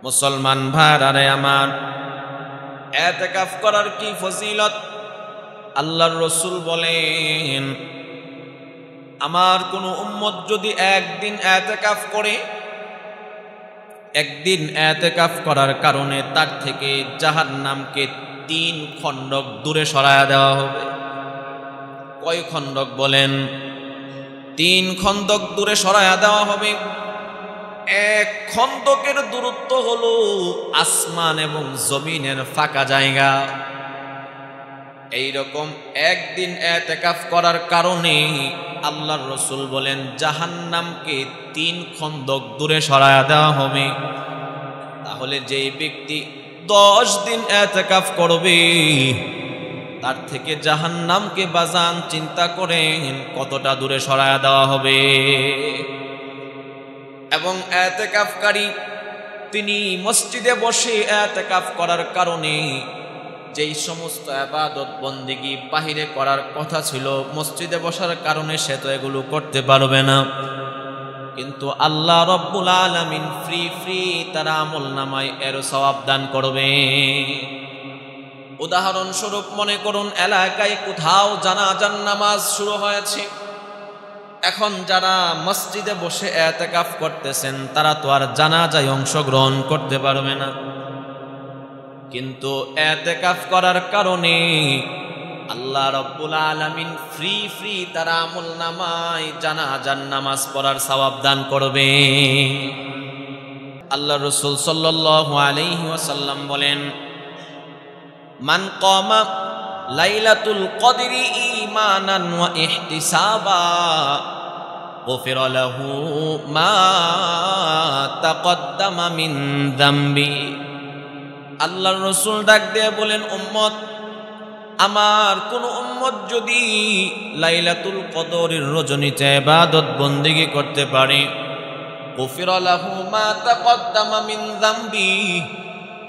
মুসলমান ভাইরা আমার, ইতিকাফ করার কি ফজিলত! আল্লাহর রাসূল বলেন, আমার কোন উম্মত যদি একদিন ইতিকাফ করে, একদিন ইতিকাফ করার কারণে তার থেকে জাহান্নামকে 3 খণ্ডক দূরে সরায়া দেওয়া হবে। কয় খণ্ডক বলেন? 3 খণ্ডক দূরে সরায়া দেওয়া হবে। এক খণ্ডকের দূরত্ব হলো আসমান এবং জমিনের ফাঁকা জায়গা। এইরকম একদিন ইতিকাফ করার কারণে আল্লাহর রাসূল বলেন জাহান্নামকে 3 খণ্ডক দূরে সরায়া দেওয়া হবে। তাহলে যেই ব্যক্তি 10 দিন ইতিকাফ করবে, তার থেকে জাহান্নামকে বাজান চিন্তা করেন কতটা দূরে সরায়া দেওয়া হবে। এবং ইতিকাফকারী তিনি মসজিদে বসে ইতিকাফ করার কারণে যেই সমস্ত ইবাদত বন্দেগী বাহিরে করার কথা ছিল, মসজিদে বসার কারণে সে তো এগুলো করতে পারবে না। কিন্তু আল্লাহ রব্বুল আলামিন ফ্রি তার আমলনামায় এর সওয়াব দান করবে। উদাহরণস্বরূপ মনে করুন এলাকায় কোথাও জানাজার নামাজ শুরু হয়েছে। এখন যারা মসজিদে বসে ইতিকাফ করতেছেন তারা তো আর জানাজায় অংশগ্রহণ করতে পারবে না, কিন্তু ইতিকাফ করার কারণে আল্লাহ রাব্বুল আলামিন ফ্রি তার আমলনামায় জানাজার নামাজ পড়ার সওয়াব দান করবে। আল্লাহ রাসূল সাল্লাল্লাহু আলাইহি ওয়াসাল্লাম বলেন, মান কামা লাইলাতুল কদরি ঈমানান ওয়া ইহতিসাবা গুফিরা লাহু মা তাকদ্দামা মিন যামবি। আল্লাহর রাসূল ডাক দিয়ে বলেন, উম্মত, আমার কোন উম্মত যদি লাইলাতুল কদরের রজনীতে ইবাদত বন্দেগী করতে পারে, গুফিরা লাহু মা তাকদ্দামা মিন যামবি,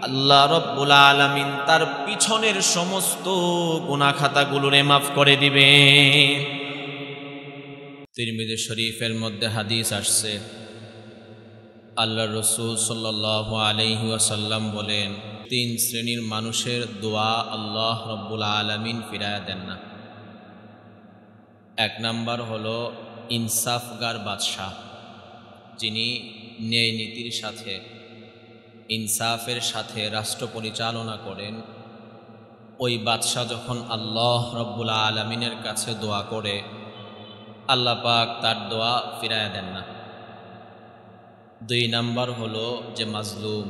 আল্লাহ রব্বুল আলামিন তার পিছনের সমস্ত গুনাহ খাতাগুলোরে মাফ করে দিবে। তিরমিজি শরীফের মধ্যে হাদিস আসছে, আল্লাহর রাসূল সাল্লাল্লাহু আলাইহি ওয়াসাল্লাম বলেন, 3 শ্রেণীর মানুষের দোয়া আল্লাহ রব্বুল আলামিন ফিরায়া দেন না। 1 নাম্বার হলো ইনসাফগার বাদশাহ, যিনি ন্যায় নীতির সাথে ইনসাফের সাথে রাষ্ট্র পরিচালনা করেন। ওই বাদশাহ যখন আল্লাহ রব্বুল আলামিনের কাছে দোয়া করে, আল্লাহ পাক তার দোয়া ফিরায়া দেন না। 2 নাম্বার হলো যে মাজলুম,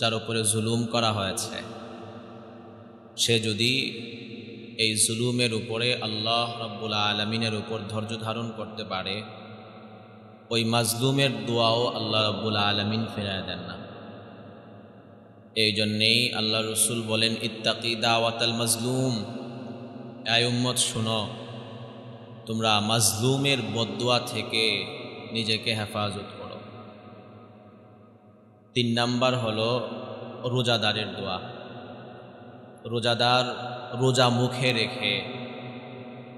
যার উপরে জুলুম করা হয়েছে, সে যদি এই জুলুমের উপরে আল্লাহ রব্বুল আলামিনের উপর ধৈর্য ধারণ করতে পারে, ওই মাজলুমের দোয়াও আল্লাহ রব্বুল আলামিন ফিরায়া দেন না। এই জন্যেই আল্লাহ রাসূল বলেন, ইত্তাকি দাওয়াতাল মাজলুম, এ উম্মত শুনো, তোমরা মাজলুমের বদদুয়া থেকে নিজেকে হেফাজত করো। 3 নাম্বার হলো রোজাদারের দোয়া। রোজাদার রোজা মুখে রেখে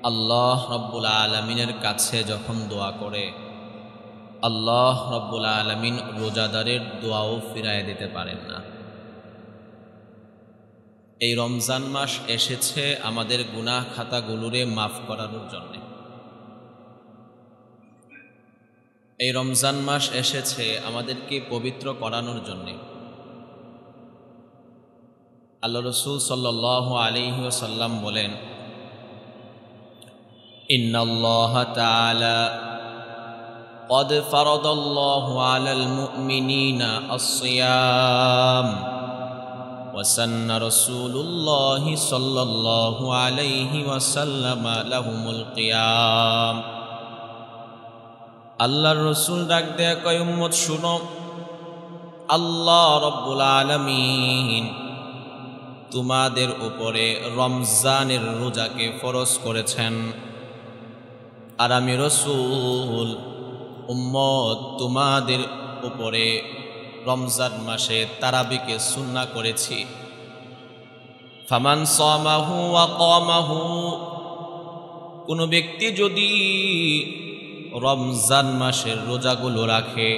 আল্লাহ রব্বুল আলামিনের কাছে যখন দোয়া করে, আল্লাহ রব্বুল আলামিন রোজাদারের দোয়াও ফিরায় দিতে পারেন না। এই রমজান মাস এসেছে আমাদের গুনাহ খাতাগুলোরে মাফ করানোর জন্য। এই রমজান মাস এসেছে আমাদেরকে পবিত্র করানোর জন্য। আল্লাহ রাসূল সাল্লাল্লাহু আলাইহি ওয়াসাল্লাম বলেন, ইন্নাল্লাহা তাআলা قد فرض الله على المؤمنين الصيام وسن رسول الله صلى الله عليه وسلم لهم القيام। আল্লাহর রাসূল ডাক দেয়া কয়, উম্মত শুনো, আল্লাহ রব্বুল আলামিন তোমাদের উপরে রমজানের রোজাকে ফরজ করেছেন, আর আমি রাসূল উম্মত তোমাদের উপরে রমজান মাসে তারাবিকে সুন্নাহ করেছি। ফামান সামাহু ওয়া কামাহু, কোন ব্যক্তি যদি রমজান মাসের রোজাগুলো রাখে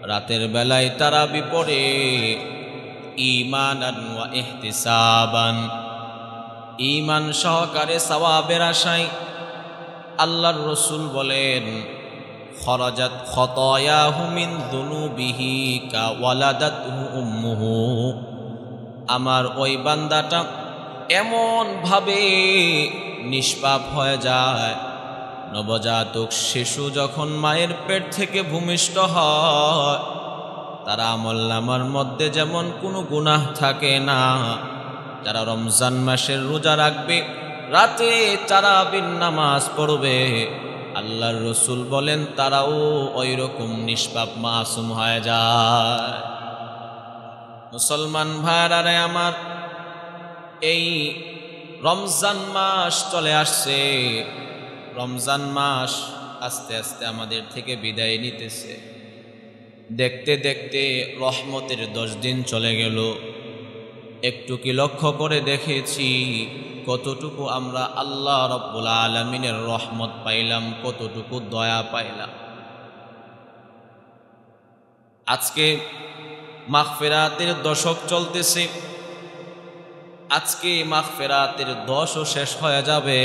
রাতের বেলায় তারাবি পড়ে ঈমানান ওয়া ইহতিসাবান, ঈমান সহকারে সওয়াবের আশায়। আল্লাহর রাসূল বলেন, খরাজাত খতায়াহু মিন যুনুবিহি কা ওয়ালাদাতহু উম্মুহু। আমার ওই বান্দাটা এমন ভাবে নিষ্পাপ হয়ে যায়, নবজাতক শিশু যখন মায়ের পেট থেকে ভূমিষ্ঠ হয়, তার আমলনামার মধ্যে যেমন কোনো গুনাহ থাকে না। যারা রমজান মাসের রোজা রাখবে, রাতে তারাবির নামাজ পড়বে, আল্লাহর রাসূল বলেন তারাও ওই রকম নিষ্পাপ মাসুম হয়ে যায়। মুসলমান ভাইরা আমার, এই রমজান মাস চলে আসছে। রমজান মাস আস্তে আস্তে আমাদের থেকে বিদায় নিতেছে। দেখতে দেখতে রহমতের 10 দিন চলে গেল। একটু কি লক্ষ্য করে দেখেছি কতটুকু আমরা আল্লাহ রব্বুল আলামিনের রহমত পাইলাম, কতটুকু দয়া পাইলাম। আজকে মাগফিরাতের দশক চলতেছে। আজকে মাগফিরাতের 10ও শেষ হয়ে যাবে।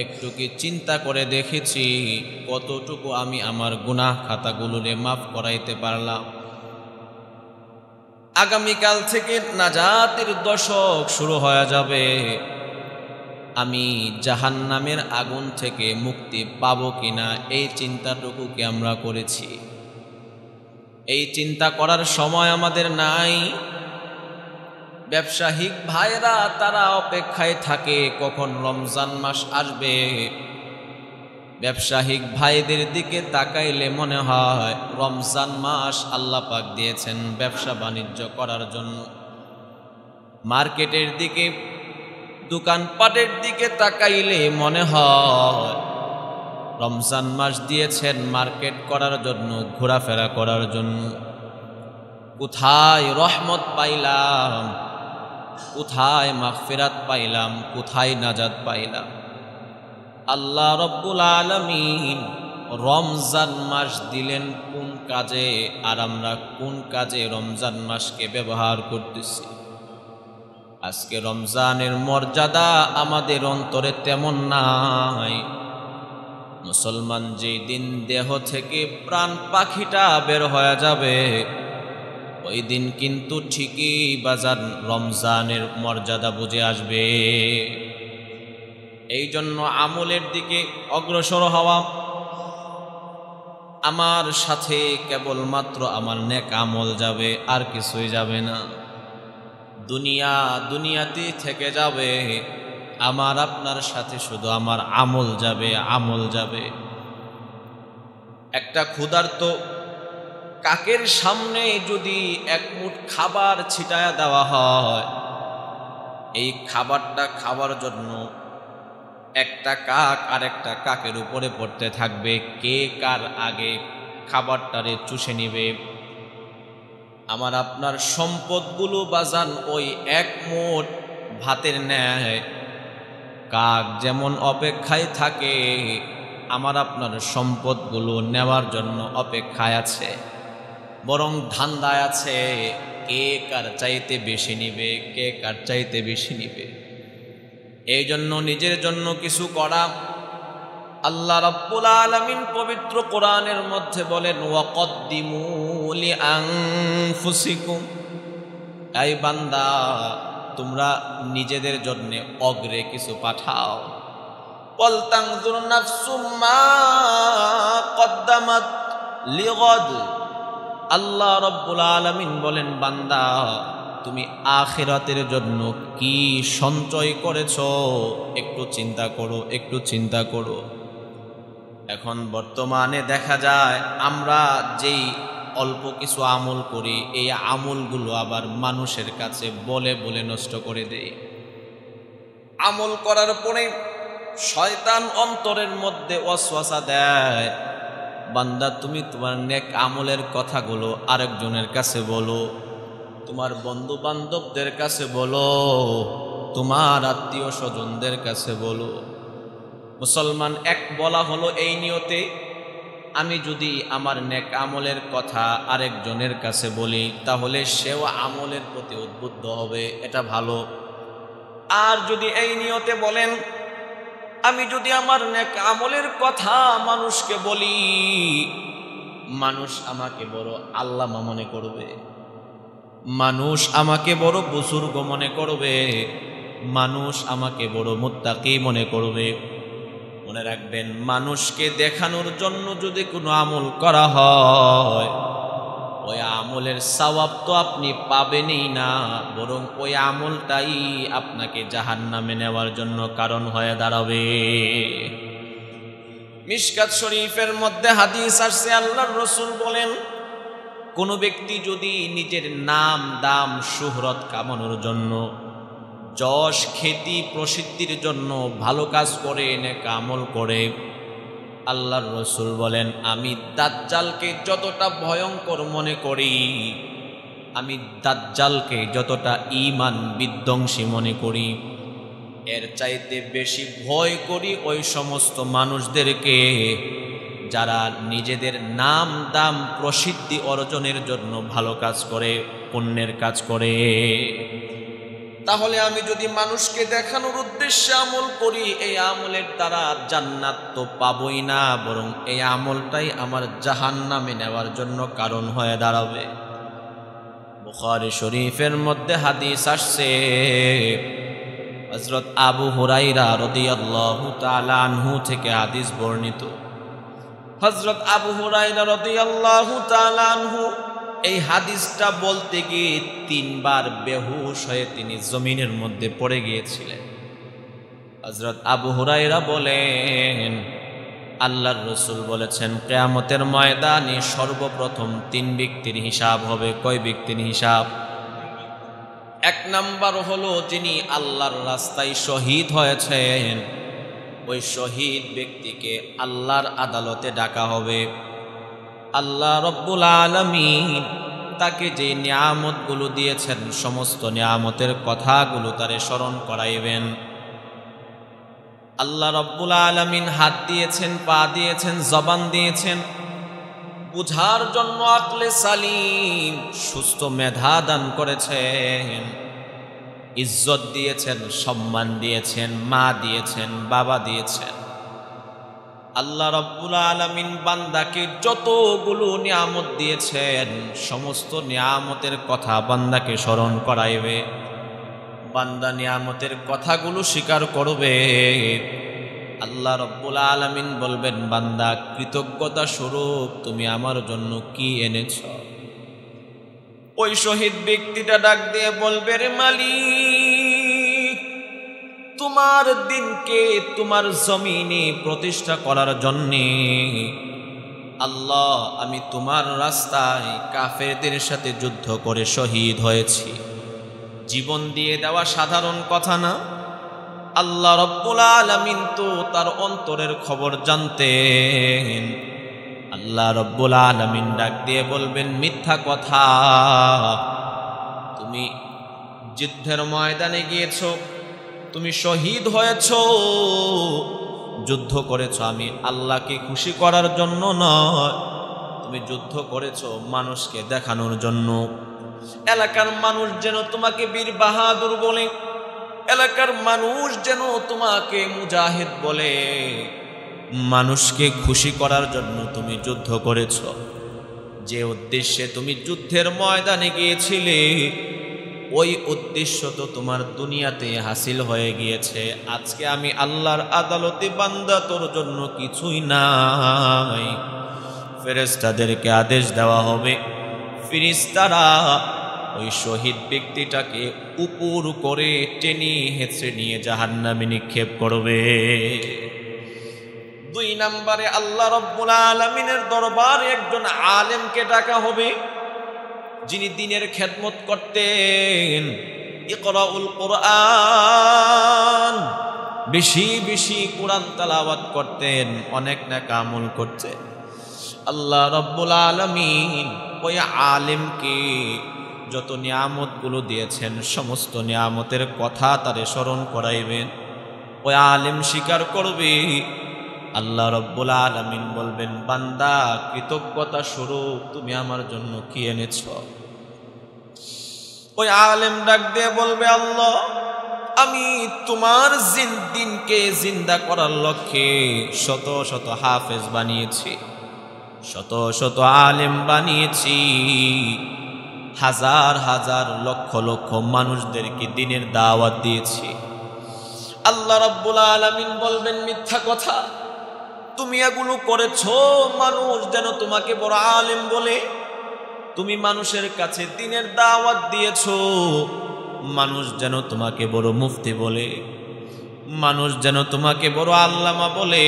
একটু কি চিন্তা করে দেখেছি কতটুকু আমি আমার গুনাহ খাতাগুলোরে মাফ করাইতে পারলাম। আগামীকাল থেকে নাজাতের দশক শুরু হয়ে যাবে। আমি জাহান্নামের আগুন থেকে মুক্তি পাবো কিনা এই চিন্তাটুকু কি আমরা করেছি? এই চিন্তা করার সময় আমাদের নাই। ব্যবসায়িক ভাইরা তারা অপেক্ষায় থাকে কখন রমজান মাস আসবে। ব্যবসায়িক ভাইদের দিকে তাকাইলে মনে হয় রমজান মাস আল্লাহ পাক দিয়েছেন ব্যবসা বাণিজ্য করার জন্য। মার্কেটের দিকে, দোকানপাটের দিকে তাকাইলে মনে হয় রমজান মাস দিয়েছেন মার্কেট করার জন্য, ঘোরাফেরা করার জন্য। কোথায় রহমত পাইলাম, কোথায় মাগফিরাত পাইলাম, কোথায় নাজাত পাইলাম? আল্লাহ রব্বুল আলামিন রমজান মাস দিলেন কোন কাজে, আর আমরা কোন কাজে রমজান মাসকে ব্যবহার করতেছি? আজকে রমজানের মর্যাদা আমাদের অন্তরে তেমন নাই। মুসলমান যেই দিন দেহ থেকে প্রাণ পাখিটা বের হয়ে যাবে, ওই দিন কিন্তু ঠিকই বাজার রমজানের মর্যাদা বুঝে আসবে। এই জন্য আমলের দিকে অগ্রসর হওয়া। আমার সাথে কেবলমাত্র আমার নেক আমল যাবে, আর কিছুই যাবে না। দুনিয়াতে থেকে যাবে, আমার আপনার সাথে শুধু আমার আমল যাবে, আমল যাবে। একটা ক্ষুধার্ত কাকের সামনে যদি এক মুঠ খাবার ছিটায়া দেওয়া হয়, এই খাবারটা খাবার জন্য একটা কাক আর একটা কাকের উপরে পড়তে থাকবে, কে কার আগে খাবারটারে চুষে নিবে। আমার আপনার সম্পদগুলো বাজান ওই এক মুঠ ভাতের ন্যায়। কাক যেমন অপেক্ষায় থাকে, আমার আপনার সম্পদগুলো নেওয়ার জন্য অপেক্ষায় আছে, বরং ধান্দায় আছে কে কার চাইতে বেশি নিবে, কে কার চাইতে বেশি নিবে। এই জন্য নিজের জন্য কিছু করা। আল্লাহ রাব্বুল আলামিন পবিত্র কোরআনের মধ্যে বলেন, ওয়াকদ্দিমু লিআনফুসিকুম। এই বান্দা, তোমরা নিজেদের জন্য অগ্রে কিছু পাঠাও। ওয়াল তানজুর নাফসুম মা কদ্দামাত লিগাদ। আল্লাহ রাব্বুল আলামিন বলেন, বান্দা তুমি আখিরাতের জন্য কি সঞ্চয় করেছো একটু চিন্তা করো, একটু চিন্তা করো। এখন বর্তমানে দেখা যায় আমরা যেই অল্প কিছু আমল করি, এই আমলগুলো আবার মানুষের কাছে বলে বলে নষ্ট করে দেই। আমল করার পরে শয়তান অন্তরের মধ্যে ওয়াসওয়াসা দেয়, বান্দা তুমি তোমার নেক আমলের কথাগুলো আরেকজনের কাছে বলো, তোমার বন্ধু বান্ধবদের কাছে বলো, তোমার আত্মীয় স্বজনদের কাছে বলো। মুসলমান এক বলা হলো এই নিয়তে আমি যদি আমার নেক আমলের কথা আরেকজনের কাছে বলি তাহলে সেও আমলের প্রতি উদ্বুদ্ধ হবে, এটা ভালো। আর যদি এই নিয়তে বলেন আমি যদি আমার নেক আমলের কথা মানুষকে বলি, মানুষ আমাকে বড় আল্লামা মনে করবে, মানুষ আমাকে বড় বুজুর্গ মনে করবে, মানুষ আমাকে বড় মুত্তাকি মনে করবে। মনে রাখবেন, মানুষকে দেখানোর জন্য যদি কোনো আমল করা হয়, ওই আমলের সওয়াব তো আপনি পাবেনই না, বরং ওই আমলটাই আপনাকে জাহান্নামে নেওয়ার জন্য কারণ হয়ে দাঁড়াবে। মিশকাত শরীফের মধ্যে হাদিস আসছে, আল্লাহর রাসূল বলেন, কোনো ব্যক্তি যদি নিজের নাম দাম শুহরত কামানোর জন্য, যশ খ্যাতি প্রসিদ্ধির জন্য ভালো কাজ করে, নেক আমল করে, আল্লাহর রাসূল বলেন আমি দাজ্জালকে যতটা ভয়ঙ্কর মনে করি, আমি দাজ্জালকে যতটা ঈমান বিধ্বংসী মনে করি, এর চাইতে বেশি ভয় করি ওই সমস্ত মানুষদেরকে যারা নিজেদের নাম দাম প্রসিদ্ধি অর্জনের জন্য ভালো কাজ করে, পুণ্যের কাজ করে। তাহলে আমি যদি মানুষকে দেখানোর উদ্দেশ্যে আমল করি, এই আমলের দ্বারা জান্নাত তো পাবই না, বরং এই আমলটাই আমার জাহান্নামে নেওয়ার জন্য কারণ হয়ে দাঁড়াবে। বুখারী শরীফের মধ্যে হাদিস আসছে, হযরত আবু হুরায়রা রাদিয়াল্লাহু তাআলা আনহু থেকে হাদিস বর্ণিত। হযরত আবু হুরায়রা রাদিয়াল্লাহু তাআলা আনহু এই হাদিসটা বলতে গিয়ে 3 বার বেহুশ হয়ে তিনি জমিনের মধ্যে পড়ে গিয়েছিলেন। হযরত আবু হুরায়রা বলেন, আল্লাহর রাসূল বলেছেন কিয়ামতের ময়দানে সর্বপ্রথম 3 ব্যক্তির হিসাব হবে। কয় ব্যক্তির হিসাব? 1 নাম্বার হলো যিনি আল্লাহর রাস্তায় শহীদ হয়েছেন, ওই শহীদ ব্যক্তিকে আল্লাহর আদালতে ডাকা হবে। আল্লাহ রব্বুল আলামিন তাকে যে নিয়ামতগুলো দিয়েছেন, সমস্ত নিয়ামতের কথাগুলো তারে স্মরণ করাইবেন। আল্লাহ রব্বুল আলামিন হাত দিয়েছেন, পা দিয়েছেন, জবান দিয়েছেন, বুঝার জন্য আকলে সালিম সুস্থ মেধা দান করেছেন, ইজ্জত দিয়েছেন, সম্মান দিয়েছেন, মা দিয়েছেন, বাবা দিয়েছেন। আল্লাহ রব্বুল আলামিন বান্দাকে যতগুলো নিয়ামত দিয়েছেন, সমস্ত নিয়ামতের কথা বান্দাকে স্মরণ করাইবে। বান্দা নিয়ামতের কথাগুলো স্বীকার করবে। আল্লাহ রব্বুল আলামিন বলবেন, বান্দা কৃতজ্ঞতা স্বরূপ তুমি আমার জন্য কি এনেছ? ওই শহীদ ব্যক্তিটা ডাক দিয়ে বলবে, রে মালিক, তোমার দিনকে তোমার জমিনে প্রতিষ্ঠা করার জন্যে আল্লাহ আমি তোমার রাস্তায় কাফেরদের সাথে যুদ্ধ করে শহীদ হয়েছি। জীবন দিয়ে দেওয়া সাধারণ কথা না। আল্লাহ রব্বুল আলামিন তো তার অন্তরের খবর জানতেন। আল্লাহ রব্বুল আলামিন ডাক দিয়ে বলবেন, মিথ্যা কথা, তুমি যুদ্ধের ময়দানে গিয়েছ, তুমি শহীদ হয়েছ, যুদ্ধ করেছ আমি আল্লাহকে খুশি করার জন্য নয়, তুমি যুদ্ধ করেছ মানুষকে দেখানোর জন্য। এলাকার মানুষ যেন তোমাকে বীর বাহাদুর বলে, এলাকার মানুষ যেন তোমাকে মুজাহিদ বলে। মানুষকে খুশি করার জন্য তুমি যুদ্ধ করেছ। যে উদ্দেশ্যে তুমি যুদ্ধের ময়দানে গিয়েছিলে, ওই উদ্দেশ্য তো তোমার দুনিয়াতে হাসিল হয়ে গিয়েছে। আজকে আমি আল্লাহর আদালতে বান্দা তোর জন্য কিছুই নাই। ফেরেশতাদেরকে আদেশ দেওয়া হবে, ফেরেশতারা ওই শহীদ ব্যক্তিটাকে উপর করে টেনে হেঁচড়ে নিয়ে জাহান্নামে নিক্ষেপ করবে। 2 নম্বরে আল্লাহ রব্বুল আলামিনের দরবারে একজন আলেমকে ডাকা হবে, যিনি দ্বীনের খেদমত করতেন। ইকরাউল কোরআন, বেশি বেশি কোরআন তেলাওয়াত করতেন, অনেক নেক আমল করতেন। আল্লাহ রব্বুল আলামিন ওই আলেমকে যত নিয়ামতগুলো দিয়েছেন, সমস্ত নিয়ামতের কথা তারে স্মরণ করাইবেন। ওই আলেম স্বীকার করবে, আল্লাহ রাব্বুল আলামিন বলবেন, বান্দা কৃতজ্ঞতা স্বরূপ তুমি আমার জন্য কি এনেছ? ওই আলেম ডাক দিয়ে বলবে, আল্লাহ আমি তোমার দিনকে জিন্দা করার লক্ষ্যে শত শত হাফেজ বানিয়েছি, শত শত আলেম বানিয়েছি, হাজার হাজার লক্ষ লক্ষ মানুষদেরকে দ্বীনের দাওয়াত দিয়েছি। আল্লাহ রাব্বুল আলামিন বলবেন, মিথ্যা কথা, তুমি এগুলো করেছো মানুষ যেন তোমাকে বড় আলেম বলে। তুমি মানুষের কাছে দ্বীনের দাওয়াত দিয়েছো, মানুষ যেন তোমাকে বড় মুফতি বলে, মানুষ যেন তোমাকে বড় আল্লামা বলে,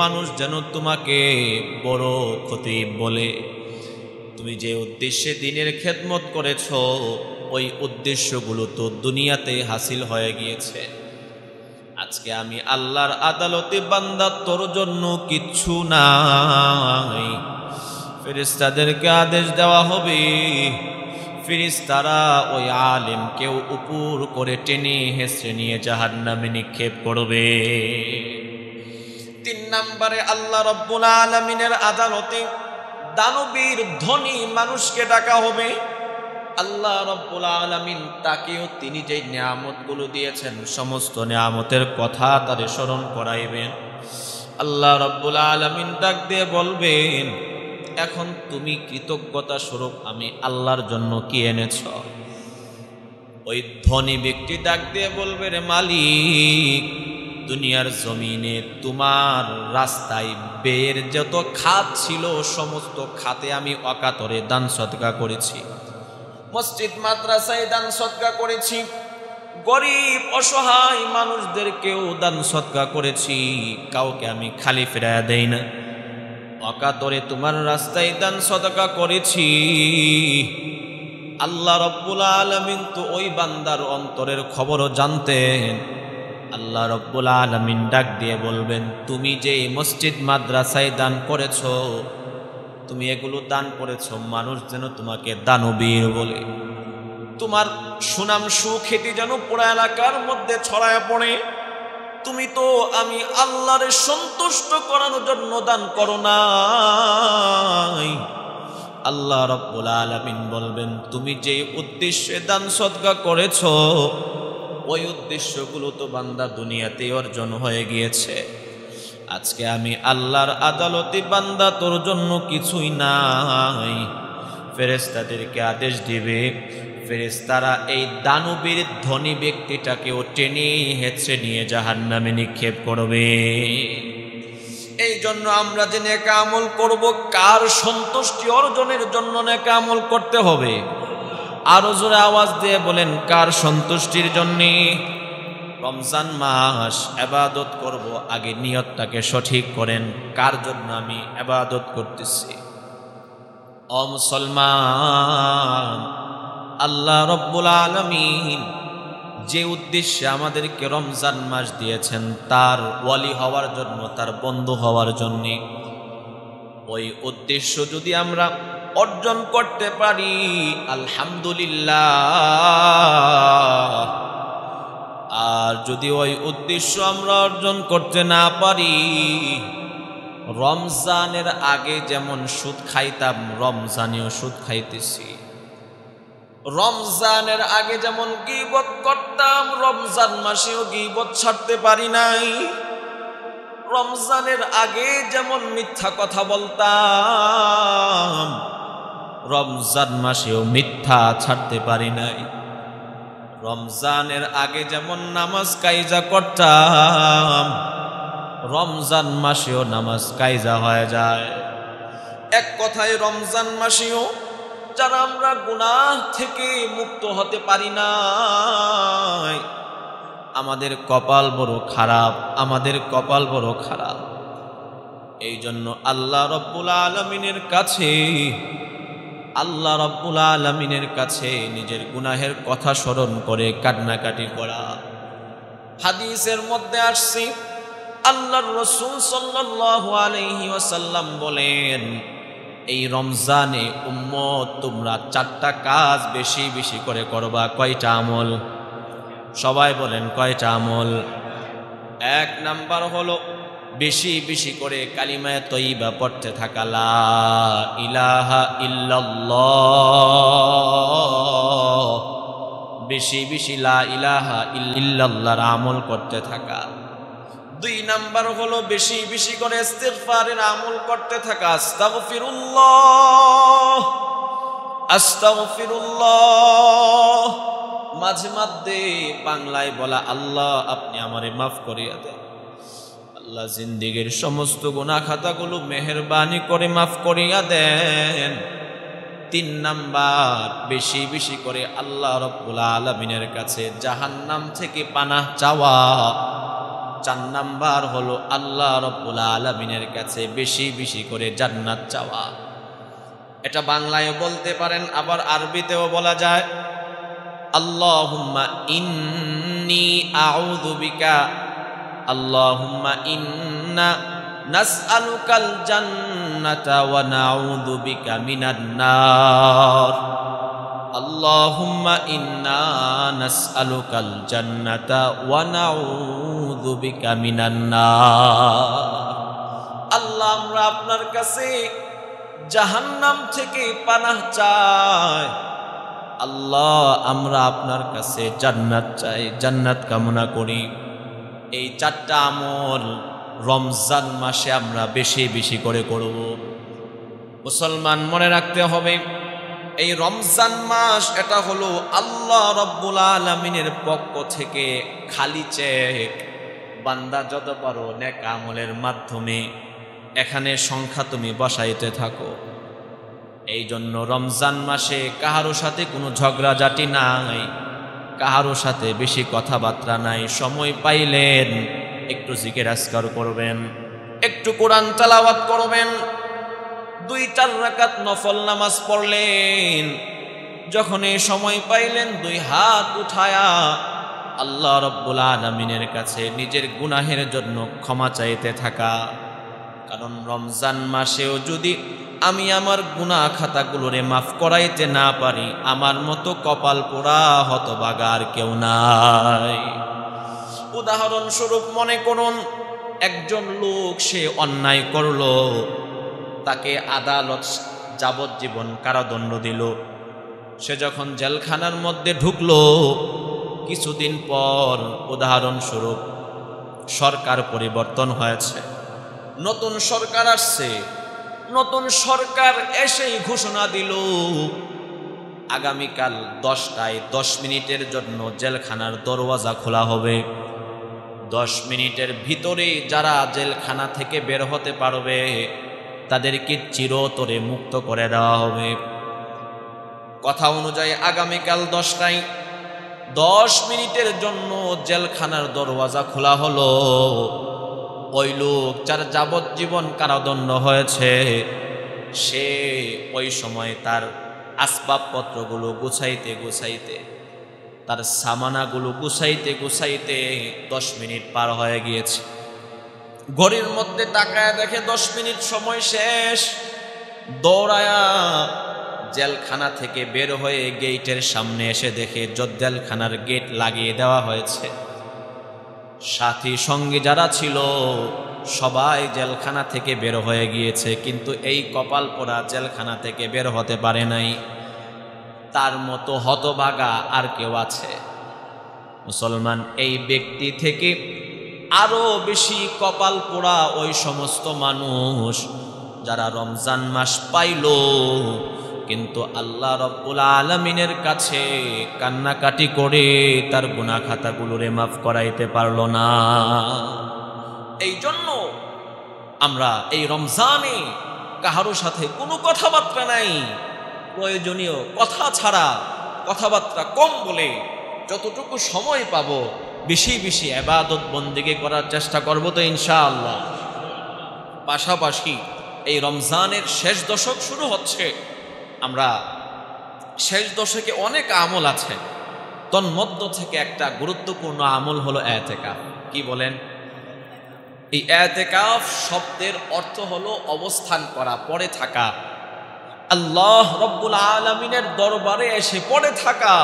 মানুষ যেন তোমাকে বড় খতিব বলে। তুমি যে উদ্দেশ্যে দ্বীনের খেদমত করেছো ওই উদ্দেশ্যগুলো তো দুনিয়াতে হাসিল হয়ে গিয়েছে। আজকে আমি আল্লাহর আদালতে বান্দা তোর জন্য কিচ্ছু নাই। ফেরেশতাদেরকে আদেশ দেওয়া হবে, ফেরেশতারা ওই আলেমকেও উপর করে টেনে হেঁচড়ে নিয়ে জাহান্নামে নিক্ষেপ করবে। 3 নম্বরে আল্লাহ রাব্বুল আলামিনের আদালতে দানবীর ধনী মানুষকে ডাকা হবে। আল্লাহ রাব্বুল আলামিন তাকেও তিনি যে নিয়ামতগুলো দিয়েছেন সমস্ত নিয়ামতের কথা তাদের স্মরণ করাইবেন। আল্লাহ রাব্বুল আলামিন ডাক দিয়ে বলবেন, এখন তুমি কৃতজ্ঞতা স্বরূপ আমি আল্লাহর জন্য কি এনেছ? ওই ধনী ব্যক্তি ডাক দিয়ে বলবে, রে মালিক, দুনিয়ার জমিনে তোমার রাস্তায় ব্যয়ের যত খাত ছিল সমস্ত খাতে আমি অকাতরে দান সদকা করেছি, মসজিদ মাদ্রাসায় দান সদকা করেছি, গরিব অসহায় মানুষদেরকেও দান সদকা করেছি, কাউকে আমি খালি ফেরায়া দেই না, অকাতরে তোমার রাস্তায় দান সদকা করেছি। আল্লাহ রাব্বুল আলামিন তো ওই বান্দার অন্তরের খবরও জানতেন। আল্লাহ রাব্বুল আলামিন ডাক দিয়ে বলবেন, তুমি যে মসজিদ মাদ্রাসায় দান করেছো, তুমি এগুলো দান করেছো মানুষ যেন তোমাকে দানবীর বলে, তোমার সুনাম সুখ্যাতি যেন পুরা এলাকার মধ্যে ছড়ায় পড়ে। তুমি তো আমি আল্লাহরে সন্তুষ্ট করানোর জন্য দান করো নাই। আল্লাহ রাব্বুল আলামিন বলবেন, তুমি যে উদ্দেশ্যে দান সদকা করেছো ওই উদ্দেশ্যগুলো তো বান্দা দুনিয়াতে অর্জন হয়ে গিয়েছে। আজকে আমি আল্লাহর আদালতে বান্দা তোর জন্য কিছুই নাই। ফেরেশতাদেরকে আদেশ দিবে, ফেরেশতারা এই দানবীর ধনী ব্যক্তিটাকেও টেনে হেঁচড়ে নিয়ে জাহান্নামে নিক্ষেপ করবে। এই জন্য আমরা যে নেক আমল করব, কার সন্তুষ্টি অর্জনের জন্য নেক আমল করতে হবে? আরো জোরে আওয়াজ দিয়ে বলেন, কার সন্তুষ্টির জন্যে? রমজান মাস ইবাদত করব, আগে নিয়তটাকে সঠিক করেন, কার জন্য আমি ইবাদত করতেছি। ও মুসলমান, আল্লাহ রাব্বুল আলামিন যে উদ্দেশ্যে আমাদেরকে রমজান মাস দিয়েছেন তার ওয়ালি হওয়ার জন্য, তার বন্ধু হওয়ার জন্য, ওই উদ্দেশ্য যদি আমরা অর্জন করতে পারি আলহামদুলিল্লাহ। আর যদি ওই উদ্দেশ্য আমরা অর্জন করতে না পারি, রমজানের আগে যেমন সুদ খাইতাম রমজানেও সুদ খাইতেছি, রমজানের আগে যেমন গীবত করতাম রমজান মাসেও গীবত ছাড়তে পারি নাই, রমজানের আগে যেমন মিথ্যা কথা বলতাম রমজান মাসেও মিথ্যা ছাড়তে পারি নাই, রমজানের আগে যেমন নামাজ কায়জা করতাম রমজান মাসেও নামাজ কায়জা হয়ে যায়। এক কথায় রমজান মাসেও যারা আমরা গুনাহ থেকে মুক্ত হতে পারি না, আমাদের কপাল বড় খারাপ, আমাদের কপাল বড় খারাপ। এই জন্য আল্লাহ রাব্বুল আলামিনের কাছে, আল্লাহ রাব্বুল আলামিনের কাছে নিজের গুনাহের কথা স্মরণ করে কান্নাকাটি করা। হাদিসের মধ্যে আসছে আল্লাহর রাসূল সাল্লাল্লাহু আলাইহি ওয়াসাল্লাম বলেন, এই রমজানে উম্মত তোমরা 4টা কাজ বেশি বেশি করে করবা। কয়টা আমল? সবাই বলেন কয়টা আমল? 1 নাম্বার হলো বেশি বেশি করে কালিমায়ে তয়্যিবা পড়তে থাকা, লা ইলাহা ইল্লাল্লাহ, বেশি বেশি লা ইলাহা ইল্লাল্লাহর আমল করতে থাকা। 2 নাম্বার হলো বেশি বেশি করে ইস্তিগফারের আমল করতে থাকা। আস্তাগফিরুল্লাহ আস্তাগফিরুল্লাহ, মাঝে মাঝে বাংলায় বলা, আল্লাহ আপনি আমারে মাফ করিয়া দেন, আল্লাহ জিন্দেগীর সমস্ত গুনাহ খাতাগুলো মেহেরবানি করে মাফ করিয়া দেন। 3 নাম্বার বেশি বেশি করে আল্লাহ রাব্বুল আলামিনের কাছে জাহান্নাম থেকে পানাহ চাওয়া। 4 নাম্বার হলো আল্লাহ রাব্বুল আলামিনের কাছে বেশি বেশি করে জান্নাত চাওয়া। এটা বাংলায় বলতে পারেন, আবার আরবিতেও বলা যায়। আল্লাহুম্মা ইন্নী আউযু বিকা, আল্লাহুম্মা ইন্না নাসআলুকাল জান্নাতা ওয়া নাউযু বিকা মিনান নার, আল্লাহুম্মা ইন্না নাসআলুকাল জান্নাতা ওয়া নাউযু বিকা মিনান নার। আল্লাহ আমরা আপনার কাছে জাহান্নাম থেকে পানাহ চাই, আল্লাহ আমরা আপনার কাছে জান্নাত চাই, জান্নাত কামনা করি। এই 4টা আমল রমজান মাসে আমরা বেশি বেশি করে করব। মুসলমান মনে রাখতে হবে, এই রমজান মাস এটা হলো আল্লাহ রাব্বুল আলামিনের পক্ষ থেকে খালি চেক। বান্দা যত পারো নেক আমলের মাধ্যমে এখানে সংখ্যা তুমি বসাইতে থাকো। এই জন্য রমজান মাসে কাহারো সাথে কোনো ঝগড়াঝাটি নাই, কাহারো সাথে বেশি কথাবার্তা নাই। সময় পাইলেন একটু জিকির আজকার করবেন, একটু কোরআন তেলাওয়াত করবেন, 2-4 রাকাত নফল নামাজ পড়লেন। যখন এই সময় পাইলেন 2 হাত উঠায়া আল্লাহ রাব্বুল আলামিনের কাছে নিজের গুনাহের জন্য ক্ষমা চাইতে থাকা। কারণ রমজান মাসেও যদি আমি আমার গুনাহ খাতাগুলোরে মাফ করাইতে না পারি, আমার মতো কপাল পোড়া হতভাগা আর কেউ নাই। উদাহরণস্বরূপ মনে করুন, একজন লোক সে অন্যায় করলো, তাকে আদালত যাবজ্জীবন কারাদণ্ড দিল। সে যখন জেলখানার মধ্যে ঢুকলো, কিছুদিন পর উদাহরণস্বরূপ সরকার পরিবর্তন হয়েছে, নতুন সরকার আসছে। নতুন সরকার এসেই ঘোষণা দিল, আগামীকাল 10টায় 10 মিনিটের জন্য জেলখানার দরওয়াজা খোলা হবে। 10 মিনিটের ভিতরে যারা জেলখানা থেকে বের হতে পারবে তাদেরকে চিরতরে মুক্ত করে দেওয়া হবে। কথা অনুযায়ী আগামীকাল 10টায় 10 মিনিটের জন্য জেলখানার দরওয়াজা খোলা হলো। ওই লোক যার যাবজ্জীবন কারাদণ্ড হয়েছে, সে ওই সময় তার আসবাবপত্রগুলো গুছাইতে গুছাইতে, তার সামানাগুলো গুছাইতে গুছাইতে 10 মিনিট পার হয়ে গিয়েছে। ঘড়ির মধ্যে তাকায় দেখে 10 মিনিট সময় শেষ। দৌড়ায়া জেলখানা থেকে বের হয়ে গেটের সামনে এসে দেখে জেলখানার গেট লাগিয়ে দেওয়া হয়েছে। সাথী সঙ্গী যারা ছিল সবাই জেলখানা থেকে বের হয়ে গিয়েছে, কিন্তু এই কপাল পোড়া জেলখানা থেকে বের হতে পারে নাই। তার মতো হতভাগা আর কেউ আছে? মুসলমান, এই ব্যক্তি থেকে আরো বেশি কপাল পোড়া ওই সমস্ত মানুষ যারা রমজান মাস পাইল কিন্তু আল্লাহ রাব্বুল আলামিনের কাছে কান্নাকাটি করে তার গুনাহ খাতাগুলোরে মাফ করাইতে পারল না। এই জন্য আমরা এই রমজানে কাহারো সাথে কোনো কথাবার্তা নাই, প্রয়োজনীয় কথা ছাড়া কথাবার্তা কম বলে যতটুকু সময় পাবো বেশি বেশি ইবাদত বন্দেগী করার চেষ্টা করব তো ইনশাআল্লাহ। পাশাপাশি এই রমজানের শেষ দশক শুরু হচ্ছে, আমরা শেষ দশকে অনেক আমল আছে, তন্মধ্য থেকে একটা গুরুত্বপূর্ণ আমল হলো ইতিকাফ। কি বলেন? এই ইতিকাফ শব্দের অর্থ হলো অবস্থান করা, পড়ে থাকা, আল্লাহ রাব্বুল আলামিনের দরবারে এসে পড়ে থাকা।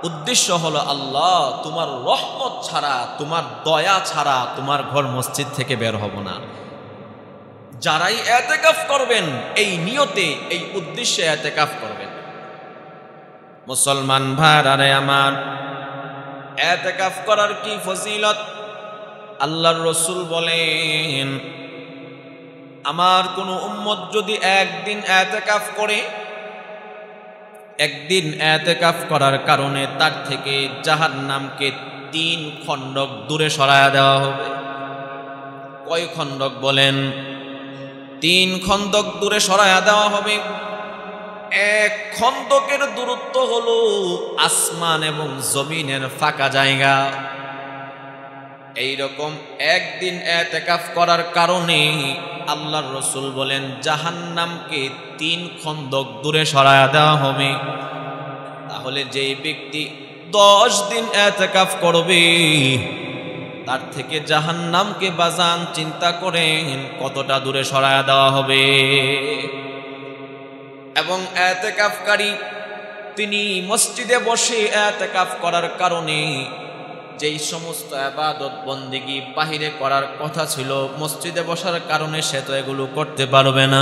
উদ্দেশ্য হলো আল্লাহ তোমার রহমত ছাড়া, তোমার দয়া ছাড়া তোমার ঘর মসজিদ থেকে বের হব না। যারাই এতেকাফ করবেন এই নিয়তে, এই উদ্দেশ্যে এতেকাফ করবেন। মুসলমান ভাইরা আমার, এতেকাফ করার কি ফজিলত! আল্লাহর রাসূল বলেন, আমার কোন উম্মত যদি একদিন এতেকাফ করে, একদিন এতেকাফ করার কারণে তার থেকে জাহান্নামকে 3 খণ্ডক দূরে সরায়া দেওয়া হবে। কয় খণ্ডক বলেন? 3 খণ্ডক দূরে সরায়া দেওয়া হবে। এক খণ্ডকের দূরত্ব হলো আসমান এবং জমিনের ফাঁকা জায়গা। এইরকম একদিন এতেকাফ করার কারণে আল্লাহর রাসূল বলেন জাহান্নামকে 3 খণ্ডক দূরে সরায়া দেওয়া হবে। তাহলে যেই ব্যক্তি 10 দিন এতেকাফ করবে, তার থেকে জাহান্নামকে বাজান চিন্তা করেন কতটা দূরে সরায়া দেওয়া হবে। এবং এতেকাফকারী তিনি মসজিদে বসে এতেকাফ করার কারণে যেই সমস্ত ইবাদত বন্দেগী বাহিরে করার কথা ছিল, মসজিদে বসার কারণে সে তো এগুলো করতে পারবে না।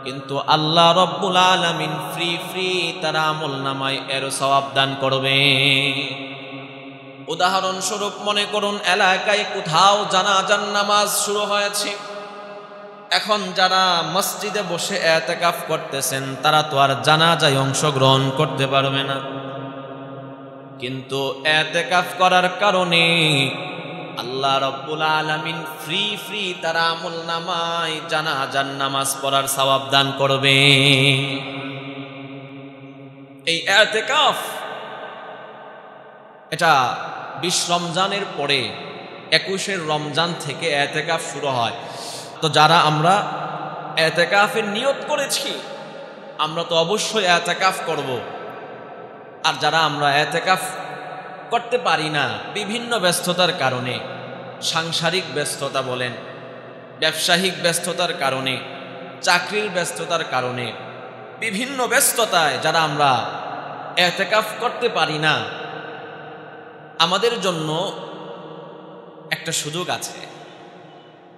কিন্তু আল্লাহ রব্বুল আলামিন ফ্রি তার আমলনামায় এর সওয়াব দান করবে। উদাহরণস্বরূপ মনে করুন এলাকায় কোথাও জানাজার নামাজ শুরু হয়েছে। এখন যারা মসজিদে বসে ইতিকাফ করতেছেন তারা তো আর জানাজায় অংশগ্রহণ করতে পারবে না, কিন্তু ইতিকাফ করার কারণে আল্লাহ রাব্বুল আলামিন ফ্রি তার আমলনামায় জানাজার নামাজ পড়ার সওয়াব দান করবে। এই ইতিকাফ এটা 20 রমজানের পরে 21 রমজান থেকে ইতিকাফ শুরু হয়। তো যারা আমরা ইতিকাফের নিয়ত করেছি আমরা তো অবশ্যই ইতিকাফ করব। আর যারা আমরা ইতিকাফ করতে পারি না বিভিন্ন ব্যস্ততার কারণে, সাংসারিক ব্যস্ততা বলেন, ব্যবসায়িক ব্যস্ততার কারণে, চাকরির ব্যস্ততার কারণে, বিভিন্ন ব্যস্ততায় যারা আমরা ইতিকাফ করতে পারি না, আমাদের জন্য একটা সুযোগ আছে।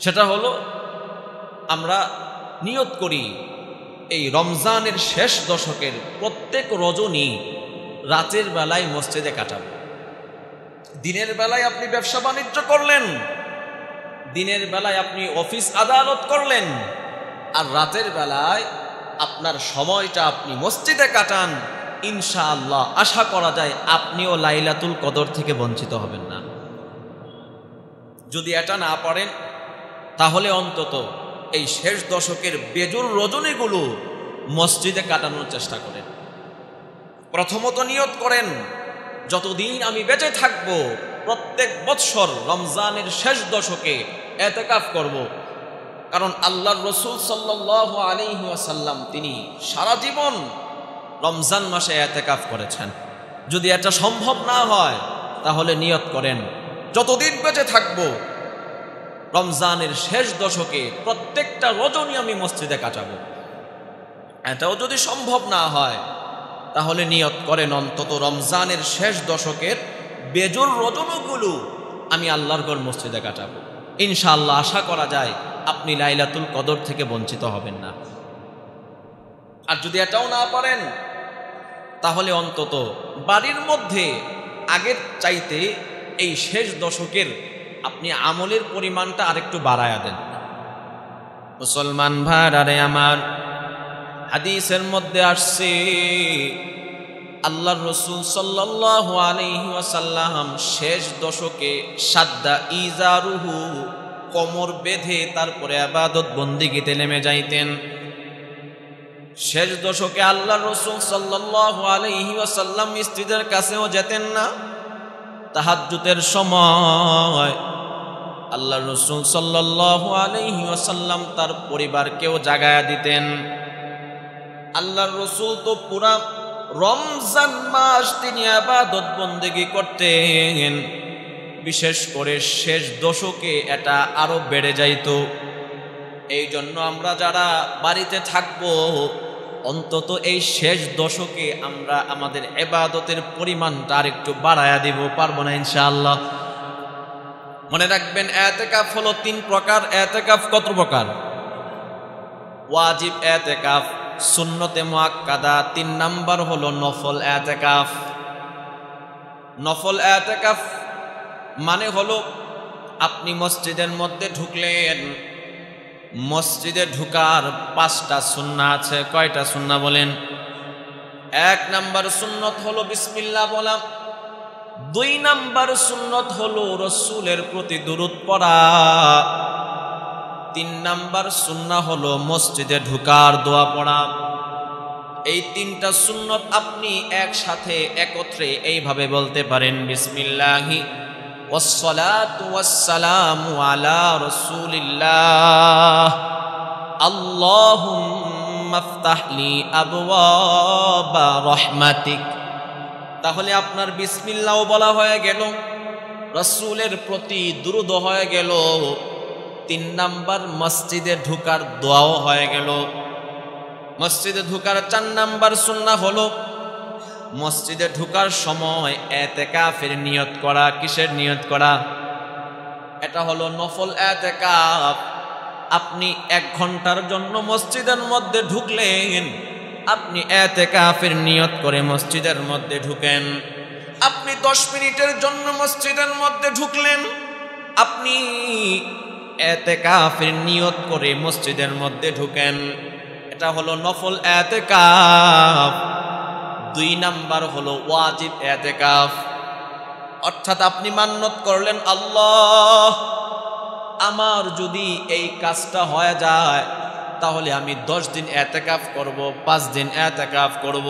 সেটা হলো আমরা নিয়ত করি এই রমজানের শেষ দশকের প্রত্যেক রজনী রাতের বেলায় মসজিদে কাটাবো। দিনের বেলায় আপনি ব্যবসা বাণিজ্য করলেন, দিনের বেলায় আপনি অফিস আদালত করলেন, আর রাতের বেলায় আপনার সময়টা আপনি মসজিদে কাটান, ইনশাআল্লাহ আশা করা যায় আপনিও লাইলাতুল কদর থেকে বঞ্চিত হবেন না। যদি এটা না পারেন তাহলে অন্তত এই শেষ দশকের বেজুর রজনীগুলো মসজিদে কাটানোর চেষ্টা করেন। প্রথমত নিয়ত করেন যতদিন আমি বেঁচে থাকব প্রত্যেক বৎসর রমজানের শেষ দশকে ইতিকাফ করব। কারণ আল্লাহর রাসূল সাল্লাল্লাহু আলাইহি ওয়াসাল্লাম তিনি সারা জীবন রমজান মাসে ইতিকাফ করেছেন। যদি এটা সম্ভব না হয় তাহলে নিয়ত করেন যতদিন বেঁচে থাকব রমজানের শেষ দশকে প্রত্যেকটা রজনী আমি মসজিদে কাটাবো। এটাও যদি সম্ভব না হয় তাহলে নিয়ত করেন অন্তত রমজানের শেষ দশকের বেজোর রজনীগুলো আমি আল্লাহর ঘর মসজিদে কাটাবো। ইনশাআল্লাহ আশা করা যায় আপনি লাইলাতুল কদর থেকে বঞ্চিত হবেন না। আর যদি এটাও না পারেন তাহলে অন্তত বাড়ির মধ্যে আগের চাইতে এই শেষ দশকের আপনি আমলের পরিমাণটা আরেকটু বাড়ায়া দেন। মুসলমান ভাইরা আমার, হাদিসের মধ্যে আসছে আল্লাহর রাসূল সাল্লাল্লাহু আলাইহি ওয়াসাল্লাম শেষ দশকে সাদ্দা ইজারুহু কোমর বেঁধে তারপরে ইবাদত বন্দেগীতে নেমে যাইতেন। শেষ দশকে আল্লাহর রাসূল সাল্লাল্লাহু আলাইহি ওয়াসাল্লাম স্ত্রীদের কাছেও যেতেন না। তাহাজ্জুদের সময় আল্লাহর রাসূল সাল্লাল্লাহু আলাইহি ওয়াসাল্লাম তার পরিবারকেও জাগায়া দিতেন। আল্লাহর রাসূল তো পুরা রমজান মাস তিনি ইবাদত বন্দেগী করতেন, বিশেষ করে শেষ দশকে এটা আরো বেড়ে যাইত। এই জন্য আমরা যারা বাড়িতে থাকবো অন্তত এই শেষ দশকে আমরা আমাদের ইবাদতের পরিমাণটা আর একটু বাড়ায়া দিব, পারবো না ইনশাআল্লাহ? মনে রাখবেন, ইতিকাফ হলো 3 প্রকার। ইতিকাফ কত প্রকার? ওয়াজিব ইতিকাফ, সুন্নতে মুআক্কাদা, 3 নাম্বার হলো নফল ইতিকাফ। নফল ইতিকাফ মানে হলো আপনি মসজিদের মধ্যে ঢুকলেন, মসজিদে ঢুকার 5টা সুন্নাহ আছে। কয়টা সুন্নাহ বলেন? 1 নাম্বার সুন্নত হলো বিসমিল্লাহ বলা। 2 নাম্বার সুন্নত হলো রাসূলের প্রতি দুরূদ পড়া। 3 নাম্বার সুন্নাহ হলো মসজিদে ঢুকার দোয়া পড়া। এই 3টা সুন্নত আপনি একসাথে একত্রে এইভাবে বলতে পারেন, বিসমিল্লাহি ওয়াসসালাতু ওয়াসসালামু আলা রাসূলিল্লাহ, আল্লাহুম্মা ইফতাহলি আবওয়াবা রাহমাতিক। তাহলে আপনার বিসমিল্লাহ বলা হয়ে গেল, রাসূলের প্রতি দুরূদ হয়ে গেল, 3 নাম্বার মসজিদে ঢোকার দোয়াও হয়ে গেল। মসজিদে ঢোকার 4 নাম্বার সুন্নাহ হলো মসজিদে ঢোকার সময় ইতিকাফের নিয়ত করা। কিসের নিয়ত করা? এটা হলো নফল ইতিকাফ। আপনি 1 ঘন্টার জন্য মসজিদের মধ্যে ঢুকলেন, আপনি ইতিকাফের নিয়ত করে মসজিদের মধ্যে ঢুকেন। আপনি 10 মিনিটের জন্য মসজিদের মধ্যে ঢুকলেন, আপনি ইতিকাফের নিয়ত করে মসজিদের মধ্যে ঢুকেন। এটা হলো নফল ইতিকাফ। 2 নাম্বার হলো ওয়াজিব ইতিকাফ, অর্থাৎ আপনি মান্যত করলেন, আল্লাহ আমার যদি এই কাজটা হয়ে যায় তাহলে আমি 10 দিন ইতিকাফ করব, 5 দিন ইতিকাফ করব।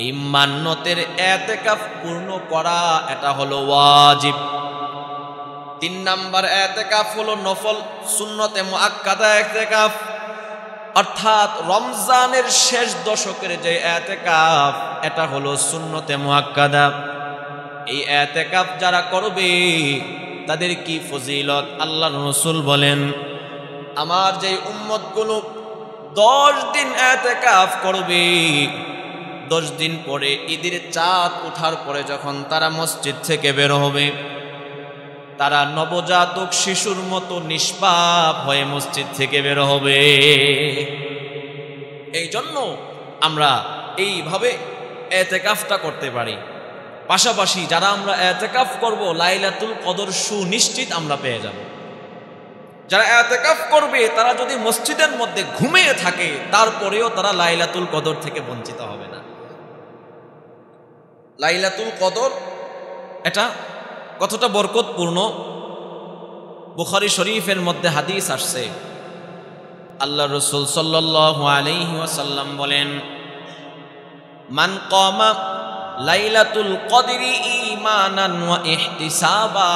এই মান্যতের ইতিকাফ পূর্ণ করা এটা হলো ওয়াজিব। 3 নাম্বার ইতিকাফ হলো নফল সুন্নতে মুআক্কাদা ইতিকাফ, অর্থাৎ রমজানের শেষ দশকের যে ইতিকাফ এটা হলো সুন্নতে মুআক্কাদা। এই ইতিকাফ যারা করবে তাদের কি ফজিলত! আল্লাহর রাসূল বলেন, আমার যে উম্মতগুলো 10 দিন ইতিকাফ করবে, 10 দিন পরে ঈদের চাঁদ ওঠার পরে যখন তারা মসজিদ থেকে বের হবে, তারা নবজাতক শিশুর মতো নিষ্পাপ হয়ে মসজিদ থেকে বের হবে। এই জন্য আমরা এইভাবে ইতিকাফটা করতে পারি। পাশাপাশি যারা আমরা ইতিকাফ করব, লাইলাতুল কদর সুনিশ্চিত আমরা পেয়ে যাব। যারা ইতিকাফ করবে তারা যদি মসজিদের মধ্যে ঘুমিয়ে থাকে, তারপরেও তারা লাইলাতুল কদর থেকে বঞ্চিত হবে না। লাইলাতুল কদর এটা কতটা বরকতপূর্ণ! বুখারী শরীফের মধ্যে হাদিস আসছে, আল্লাহর রাসূল সাল্লাল্লাহু আলাইহি ওয়াসাল্লাম বলেন, মান কামা লাইলাতুল কদরি ঈমানান ওয়া ইহতিসাবা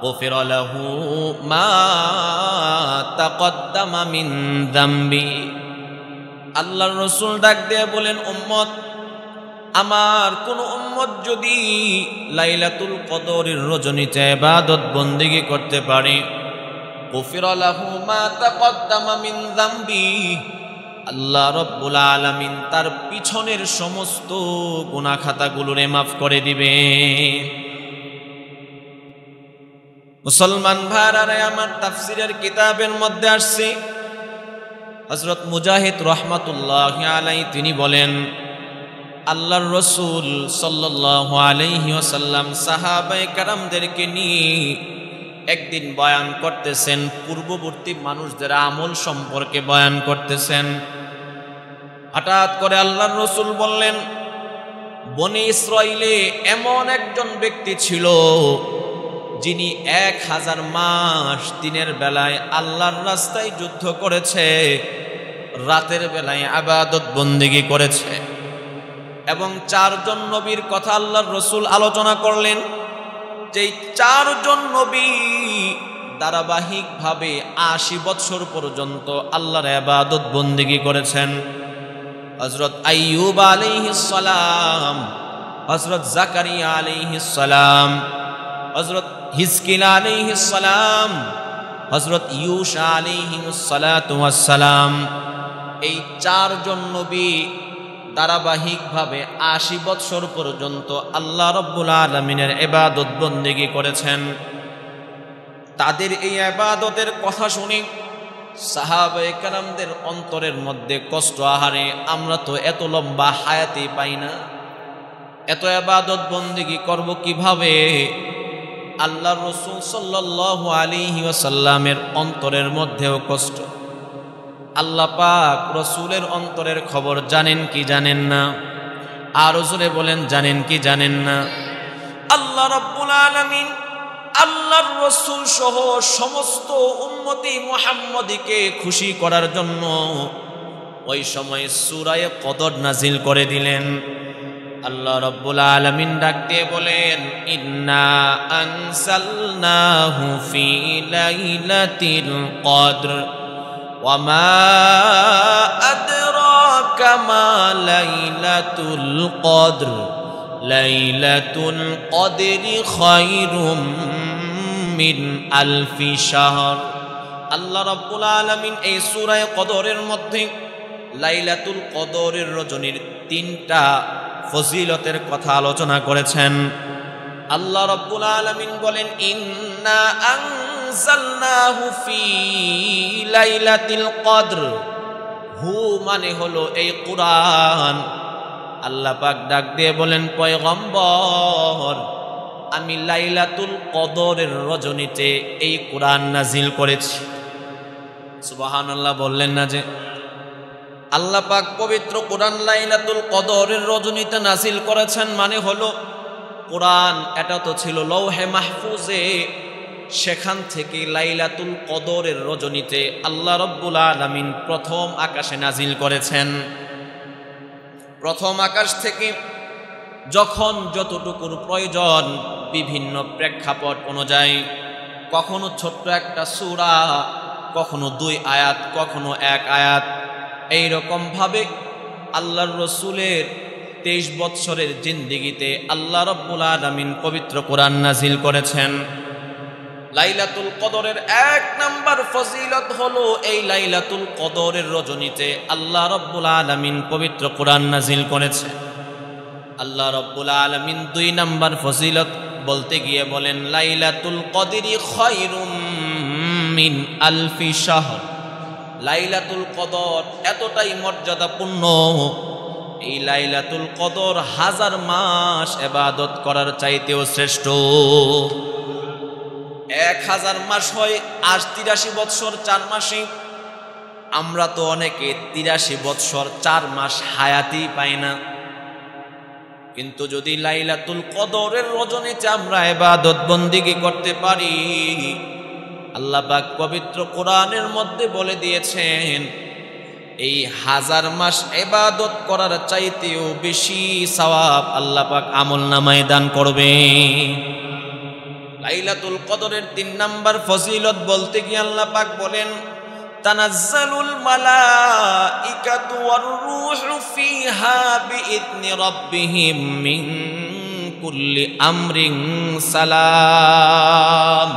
গুফিরা লাহু মা তাকদ্দামা মিন যামবি। আল্লাহর রাসূল ডাক দিয়ে বলেন, উম্মত, আমার কোন উম্মত যদি লাইলাতুল কদরের রজনীতে ইবাদত বন্দেগী করতে পারে, গুফিরা লাহু মা তাকদ্দামা মিন যামবি, আল্লাহ রাব্বুল আলামিন তার পিছনের সমস্ত গুনাহ খাতাগুলোরে মাফ করে দিবে। মুসলমান ভাইরা, আমার তাফসীরের কিতাবের মধ্যে আসছে, হযরত মুজাহিদ রাহমাতুল্লাহি আলাইহি তিনি বলেন, আল্লাহর রাসূল সাল্লাল্লাহু আলাইহি ওয়াসাল্লাম সাহাবায়ে কেরামদেরকে নিয়ে একদিন বয়ান করতেছেন, পূর্ববর্তী মানুষদের আমল সম্পর্কে বয়ান করতেছেন। হঠাৎ করে আল্লাহর রাসূল বললেন, বনি ইসরাইলে এমন একজন ব্যক্তি ছিল যিনি 1000 মাস দিনের বেলায় আল্লাহর রাস্তায় যুদ্ধ করেছে, রাতের বেলায় ইবাদত বন্দেগী করেছে। এবং 4 জন নবীর কথা আল্লাহর রাসূল আলোচনা করলেন, যেই 4 জন নবী ধারাবাহিকভাবে 80 বছর পর্যন্ত আল্লাহর ইবাদত বন্দেগী করেছেন। হযরত আইয়ুব আলাইহিস সালাম, হযরত জাকারিয়া আলাইহিস সালাম, হযরত হিজকিল আলাইহিস সালাম, হযরত ইউসা আলাইহিস সালাতু ওয়াস সালাম, এই 4 জন নবী ধারাবাহিকভাবে 80 বৎসর পর্যন্ত আল্লাহ রাব্বুল আলামিনের ইবাদত বন্দেগী করেছেন। তাদের এই ইবাদতের কথা শুনে সাহাবায়ে কেরামদের অন্তরের মধ্যে কষ্ট, আহারে আমরা তো এত লম্বা হায়াতে পাই না, এত ইবাদত বন্দেগী করব কিভাবে? আল্লাহর রাসূল সাল্লাল্লাহু আলাইহি ওয়াসাল্লামের অন্তরের মধ্যেও কষ্ট। আল্লাহ পাক রাসূলের অন্তরের খবর জানেন কি জানেন না? আর জোরে বলেন, জানেন কি জানেন না? আল্লাহ রাব্বুল আলামিন আল্লাহর রাসূল সহ সমস্ত উম্মতি মুহাম্মদীকে খুশি করার জন্য ওই সময় সূরা কদর নাজিল করে দিলেন। আল্লাহ রাব্বুল আলামিন ডাক দিয়ে বলেন, ইন্না আনসালনাহু ফি লাইলাতিল কদর ওয়া মা আদরাকা মা লাইলাতুল কদর লাইলাতুল কদরি খায়রুম মিন আলফি শাহর। আল্লাহ রাব্বুল আলামিন এই সূরা কদরের মধ্যে লাইলাতুল কদরের রজনীর 3টা ফজিলতের কথা আলোচনা করেছেন। আল্লাহ রাব্বুল আলামিন বলেন, ইন্না আনজালনাহু ফি লাইলাতিল কদর। হু মানে হলো এই কুরআন। আল্লাহ পাক ডাক দিয়ে বলেন, পয়গম্বর আমি লাইলাতুল কদরের রজনীতে এই কুরআন নাজিল করেছি। সুবহানাল্লাহ বললেন না যে? আল্লাহ পাক পবিত্র কুরআন লাইলাতুল কদরের রজনীতে নাজিল করেছেন, মানে হলো কুরআন এটা তো ছিল লৌহে মাহফুজে, সেখান থেকে লাইলাতুল কদরের রজনীতে আল্লাহ রাব্বুল আলামিন প্রথম আকাশে নাজিল করেছেন। প্রথম আকাশ থেকে যখন যতটুকুর প্রয়োজন বিভিন্ন প্রেক্ষাপট অনুযায়ী, কখনো ছোট্ট একটা সূরা, কখনো 2 আয়াত, কখনো 1 আয়াত, এই রকম ভাবে আল্লাহর রাসূলের 23 বৎসরের জিন্দেগিতে আল্লাহ রাব্বুল আলামিন পবিত্র কোরআন নাজিল করেছেন। লাইলাতুল কদরের 1 নাম্বার ফজিলত হলো এই লাইলাতুল কদরের রজনীতে আল্লাহ রাব্বুল আলামিন পবিত্র কোরআন নাজিল করেছে। আল্লাহ রাব্বুল আলামিন 2 নাম্বার ফজিলত বলতে গিয়ে বলেন, লাইলাতুল কদরি খায়রুম মিন আলফি শাহর। লাইলাতুল কদর এতটাই মর্যাদাপূর্ণ, এই লাইলাতুল কদর 1000 মাস ইবাদত করার চাইতেও শ্রেষ্ঠ। 1000 মাস হয় 83 বৎসর 4 মাসে। আমরা তো অনেকে 83 বৎসর 4 মাস হায়াতই পাই না, কিন্তু যদি লাইলাতুল কদরের রজনীতে আমরা ইবাদত বন্দেগী করতে পারি, আল্লাহ পাক পবিত্র কোরআনের মধ্যে বলে দিয়েছেন এই 1000 মাস ইবাদত করার চাইতেও বেশি সওয়াব আল্লাহ পাক আমলনামায় দান করবে। লাইলাতুল কদরের 3 নাম্বার ফজিলত বলতে গিয়ে আল্লাহ পাক বলেন, তানাজ্জালুল মালাইকাতু ওয়ার রূহু ফিহা বিইذনি রাব্বিহিম মিন কুল্লি আমরিন সালাম।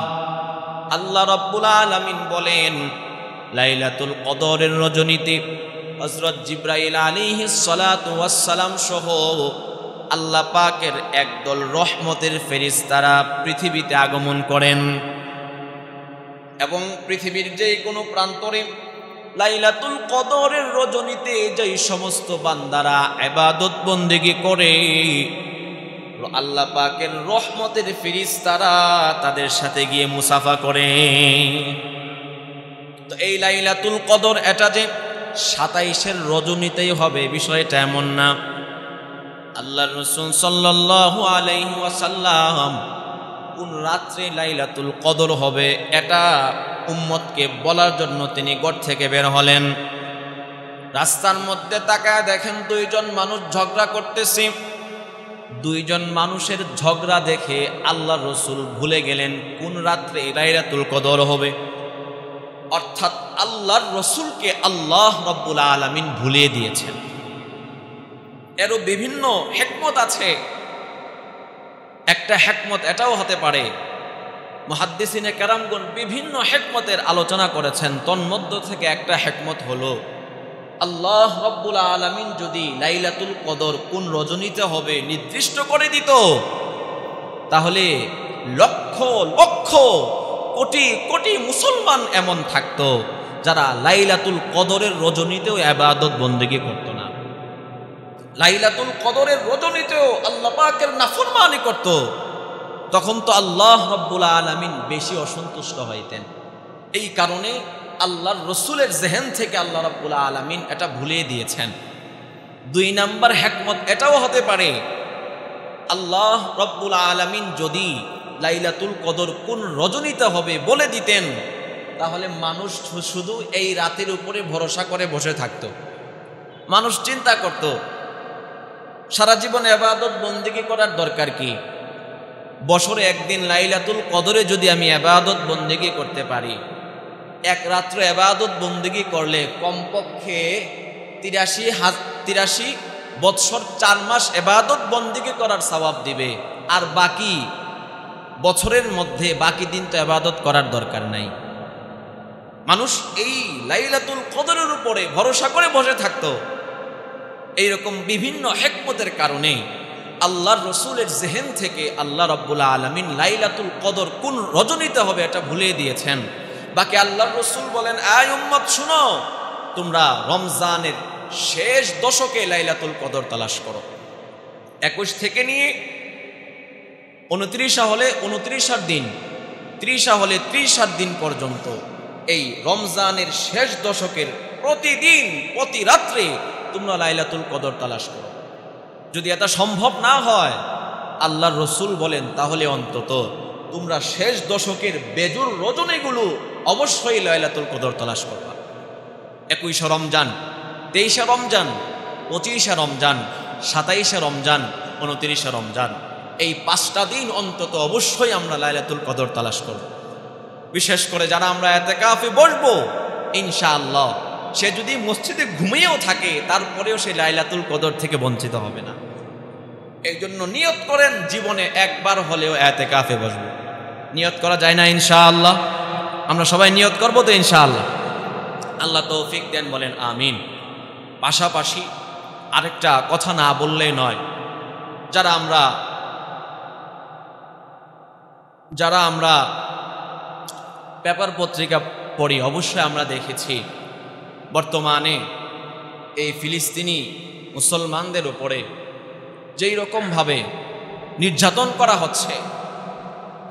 আল্লাহ রাব্বুল আলামিন বলেন, লাইলাতুল কদরের রজনীতে হযরত জিবরাইল আলাইহিস সালাতু ওয়াস সালাম সহ আল্লাহ পাকের একদল রহমতের ফেরেশতারা পৃথিবীতে আগমন করেন এবং পৃথিবীর যে কোনো প্রান্তরে লাইলাতুল কদরের রজনীতে যেই সমস্ত বান্দারা ইবাদত বন্দেগী করে, আল্লাহ পাকের রহমতের ফেরেশতারা তাদের সাথে গিয়ে মুসাফা করে। তো এই লাইলাতুল কদর এটা যে 27-এর রজনীতেই হবে বিষয়টা এমন না। আল্লাহর রাসূল সাল্লাল্লাহু আলাইহি ওয়াসাল্লাম কোন রাত্রে লাইলাতুল কদর হবে এটা উম্মতকে বলার জন্য তিনি ঘর থেকে বের হলেন। রাস্তার মধ্যে তাকায় দেখেন 2 জন মানুষ ঝগড়া করতেছে। 2 জন মানুষের ঝগড়া দেখে আল্লাহর রাসূল ভুলে গেলেন কোন রাত্রে লাইলাতুল কদর হবে, অর্থাৎ আল্লাহর রাসূলকে আল্লাহ রাব্বুল আলামিন ভুলিয়ে দিয়েছেন। এরও বিভিন্ন হিকমত আছে। একটা হিকমত এটাও হতে পারে, মুহাদ্দিসিনে কেরামগণ বিভিন্ন হিকমতের আলোচনা করেছেন, তন্মধ্য থেকে একটা হিকমত হলো আল্লাহ রাব্বুল আলামিন যদি লাইলাতুল কদর কোন রজনীতে হবে নির্দিষ্ট করে দিত, তাহলে লক্ষ লক্ষ কোটি কোটি মুসলমান এমন থাকতো যারা লাইলাতুল কদরের রজনীতেও ইবাদত বন্দেগী করত না, লাইলাতুল কদরের রজনীতেও আল্লাহ পাকের নাফরমানি করত। তখন তো আল্লাহ রাব্বুল আলামিন বেশি অসন্তুষ্ট হইতেন। এই কারণে আল্লাহর রসুলের জেহেন থেকে আল্লাহ রাব্বুল আলামিন এটা ভুলিয়ে দিয়েছেন। 2 নাম্বার হিকমত এটাও হতে পারে, আল্লাহ রাব্বুল আলামিন যদি লাইলাতুল কদর কোন রজনীতে হবে বলে দিতেন, তাহলে মানুষ শুধু এই রাতের উপরে ভরসা করে বসে থাকতো। মানুষ চিন্তা করত সারা জীবন ইবাদত বন্দেগী করার দরকার কি, বছরে একদিন লাইলাতুল কদরে যদি আমি ইবাদত বন্দেগী করতে পারি, এক রাত্র ইবাদত বন্দেগী করলে কমপক্ষে 83 বৎসর 4 মাস ইবাদত বন্দেগী করার সওয়াব দিবে। আর বাকি বছরের মধ্যে বাকি দিন তো ইবাদত করার দরকার নাই। মানুষ এই লাইলাতুল কদরের উপরে ভরসা করে বসে থাকতো। এইরকম বিভিন্ন হিকমতের কারণে আল্লাহর রসুলের জেহেন থেকে আল্লাহ রাব্বুল আলামিন লাইলাতুল কদর কোন রজনীতে হবে এটা ভুলিয়ে দিয়েছেন। বাকি আল্লাহর রসুল বলেন, আয় উম্মত শুনো, তোমরা রমজানের শেষ দশকে লাইলাতুল কদর তালাশ করো। 21 থেকে নিয়ে 29 হলে 29 দিন, 30 হলে 30 দিন পর্যন্ত এই রমজানের শেষ দশকের প্রতিদিন প্রতি রাত্রে তোমরা লাইলাতুল কদর তালাশ করো। যদি এটা সম্ভব না হয়, আল্লাহর রসুল বলেন, তাহলে অন্তত তোমরা শেষ দশকের বেজুর রজনীগুলো অবশ্যই লাইলাতুল কদর তালাশ করবা। 21 রমজান, 23 রমজান, 25 রমজান, 27 রমজান, 29 রমজান, এই 5টা দিন অন্তত অবশ্যই আমরা লাইলাতুল কদর তালাশ করব। বিশেষ করে যারা আমরা ইতিকাফে বসবো, ইনশাআল্লাহ সে যদি মসজিদে ঘুমিয়েও থাকে তারপরেও সে লাইলাতুল কদর থেকে বঞ্চিত হবে না। এই জন্য নিয়ত করেন জীবনে একবার হলেও ইতিকাফে বসবো। নিয়ত করা যায় না ইনশাআল্লাহ? আমরা সবাই নিয়ত করবো তো ইনশাআল্লাহ। আল্লাহ তৌফিক দেন, বলেন আমিন। পাশাপাশি আরেকটা কথা না বললেই নয়, যারা আমরা পেপার পত্রিকা পড়ি, অবশ্যই আমরা দেখেছি বর্তমানে এই ফিলিস্তিনি মুসলমানদের উপরে যেই রকমভাবে নির্যাতন করা হচ্ছে,